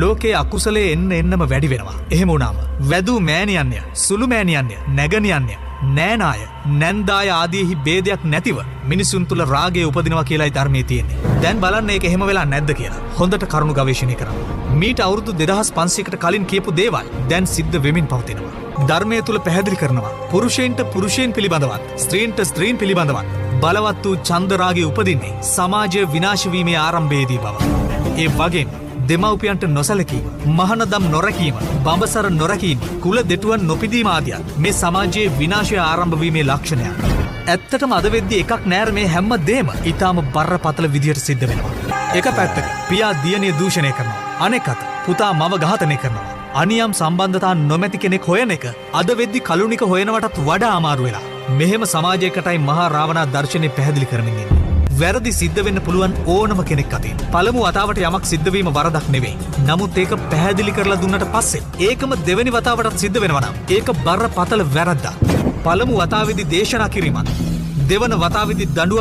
ලෝකයේ අකුසලයේ එන්නම වැඩි වෙනවා. එහෙම වුණාම වැදූ මෑණියන්ය, සුළු මෑණියන්ය, නැගණියන්ය, නෑනාය, නැන්දාය ආදීහි ભેදයක් නැතිව මිනිසුන් තුල රාගය උපදිනවා කියලායි ධර්මයේ තියෙන්නේ. දැන් බලන්න ඒක එහෙම වෙලා නැද්ද කියලා. හොඳට කරුණු ගවේෂණය කරන්න. මීට අවුරුදු 2500කට කලින් කියපු දේවල් දැන් සිද්ධ වෙමින් පවතිනවා. ධර්මයේ තුල පැහැදිලි කරනවා පුරුෂයන්ට පුරුෂයන් පිළිබඳවත්, ස්ත්‍රීන්ට ස්ත්‍රීන් පිළිබඳවත් බලවත් වූ ඡන්ද රාගය උපදින්නේ සමාජය විනාශ වීමේ ආරම්භයේදී බව. ඒ වගේම දෙමව්පියන්ට නොසැලකීම, මහානදම් නොරැකීම, බඹසර නොරැකීම, කුල දෙටුවන් නොපිදීම ආදියත් මේ සමාජයේ විනාශය ආරම්භ වීමේ ලක්ෂණයක්. ඇත්තටම අද වෙද්දී එකක් නෑර මේ හැම දෙම ඊටාම බරපතල විදියට සිද්ධ වෙනවා. එක පැත්තක පියා දියණිය දූෂණය කරනවා. අනෙක් අත පුතා මව ඝාතනය කරනවා. අනියම් සම්බන්ධතා නොමැති කෙනෙක් හොයන එක අද වෙද්දී කලුණික හොයනවටත් වඩා අමාරු වෙලා. මෙහෙම සමාජයකටයි මහා රාවණා දර්ශනය පැහැදිලි කරමින් ඉන්නේ. වැරදි සිද්ධ වෙන්න පුළුවන් ඕනම කෙනෙක් අතින්. පළමු වතාවට යමක් සිද්ධ වීම වරදක් නෙවෙයි. නමුත් ඒක පැහැදිලි කරලා දුන්නට පස්සේ ඒකම දෙවෙනි වතාවටත් සිද්ධ වෙනවා නම් ඒක බරපතල වැරද්දක්. පළමු වතාවේදී දේශනා කිරීමත්, දෙවන වතාවේදී දඬුවම්